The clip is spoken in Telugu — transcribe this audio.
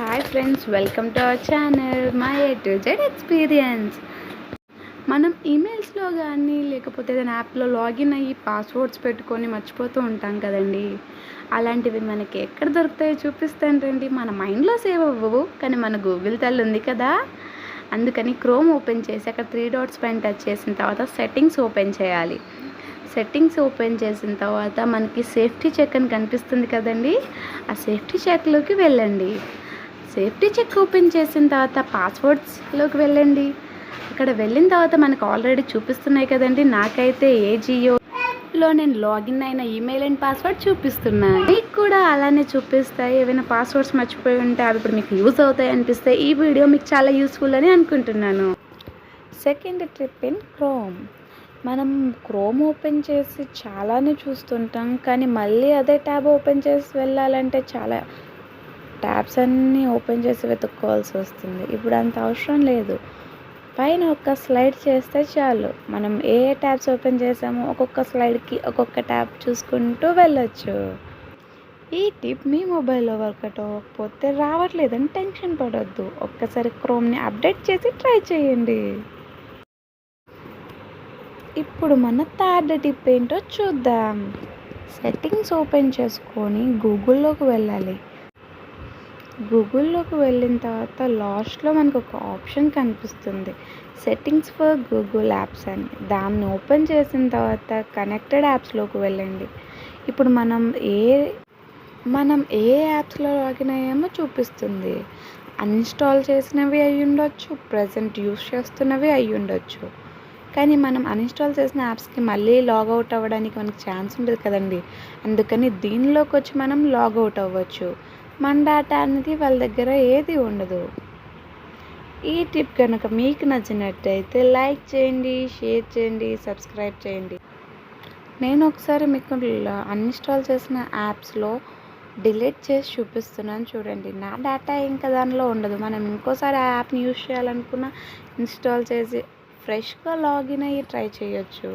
Hi friends, welcome to our channel my A to Z experience. మనం ఈమెయిల్స్లో కానీ లేకపోతే ఏదైనా యాప్లో లాగిన్ అయ్యి పాస్వర్డ్స్ పెట్టుకొని మర్చిపోతూ ఉంటాం కదండి. అలాంటివి మనకి ఎక్కడ దొరుకుతాయో చూపిస్తాను రండి. మన మైండ్లో సేవ్ అవ్వవు, కానీ మన గూగుల్ తల్లి ఉంది కదా. అందుకని క్రోమ్ ఓపెన్ చేసి అక్కడ 3 డాట్స్ పైన టచ్ చేసిన తర్వాత సెట్టింగ్స్ ఓపెన్ చేయాలి. సెట్టింగ్స్ ఓపెన్ చేసిన తర్వాత మనకి సేఫ్టీ చెక్ అని కనిపిస్తుంది కదండి. ఆ సేఫ్టీ చెక్లోకి వెళ్ళండి. సేఫ్టీ చెక్ ఓపెన్ చేసిన తర్వాత పాస్వర్డ్స్లోకి వెళ్ళండి. అక్కడ వెళ్ళిన తర్వాత మనకు ఆల్రెడీ చూపిస్తున్నాయి కదండి. నాకైతే ఏజియోలో నేను లాగిన్ అయిన ఈమెయిల్ అండ్ పాస్వర్డ్ చూపిస్తున్నాయి. మీకు కూడా అలానే చూపిస్తాయి. ఏమైనా పాస్వర్డ్స్ మర్చిపోయి ఉంటే అవి ఇప్పుడు మీకు యూజ్ అవుతాయి అనిపిస్తే ఈ వీడియో మీకు చాలా యూస్ఫుల్ అని అనుకుంటున్నాను. Second trip in chrome. మనం క్రోమ్ ఓపెన్ చేసి చాలానే చూస్తుంటాం, కానీ మళ్ళీ అదే ట్యాబ్ ఓపెన్ చేసి వెళ్ళాలంటే చాలా ట్యాబ్స్ అన్నీ ఓపెన్ చేసి వెతుక్కోవాల్సి వస్తుంది. ఇప్పుడు అంత అవసరం లేదు. పైన ఒక్క స్లైడ్ చేస్తే చాలు. మనం ఏ ట్యాబ్స్ ఓపెన్ చేసామో ఒక్కొక్క స్లైడ్కి ఒక్కొక్క ట్యాబ్ చూసుకుంటూ వెళ్ళొచ్చు. ఈ టిప్ మీ మొబైల్లో వర్కౌట్ అవ్వకపోతే రావట్లేదని టెన్షన్ పడొద్దు. ఒక్కసారి క్రోమ్ని అప్డేట్ చేసి ట్రై చేయండి. ఇప్పుడు మన థర్డ్ టిప్ ఏంటో చూద్దాం. సెట్టింగ్స్ ఓపెన్ చేసుకొని గూగుల్లోకి వెళ్ళాలి. గూగుల్లోకి వెళ్ళిన తర్వాత లాస్ట్లో మనకు ఒక ఆప్షన్ కనిపిస్తుంది, సెట్టింగ్స్ ఫర్ గూగుల్ యాప్స్ అని. దాన్ని ఓపెన్ చేసిన తర్వాత కనెక్టెడ్ యాప్స్లోకి వెళ్ళండి. ఇప్పుడు మనం ఏ యాప్స్లో లాగిన్ అయ్యామో చూపిస్తుంది. అన్ఇన్స్టాల్ చేసినవి అయి ఉండొచ్చు, ప్రజెంట్ యూస్ చేస్తున్నవి అయి ఉండొచ్చు. కానీ మనం అన్ఇన్స్టాల్ చేసిన యాప్స్కి మళ్ళీ లాగౌట్ అవ్వడానికి మనకి ఛాన్స్ ఉండదు కదండి. అందుకని దీనిలోకి వచ్చి మనం లాగౌట్ అవ్వచ్చు. మన డేటా అనేది వాళ్ళ దగ్గర ఏది ఉండదు. ఈ టిప్ కనుక మీకు నచ్చినట్టయితే లైక్ చేయండి, షేర్ చేయండి, సబ్స్క్రైబ్ చేయండి. నేను ఒకసారి మీకు అన్ఇన్స్టాల్ చేసిన యాప్స్లో డిలీట్ చేసి చూపిస్తున్నాను చూడండి. నా డేటా ఇంకా దానిలో ఉండదు. మనం ఇంకోసారి ఆ యాప్ని యూజ్ చేయాలనుకున్న ఇన్స్టాల్ చేసి ఫ్రెష్గా లాగిన్ అయ్యి ట్రై చేయొచ్చు.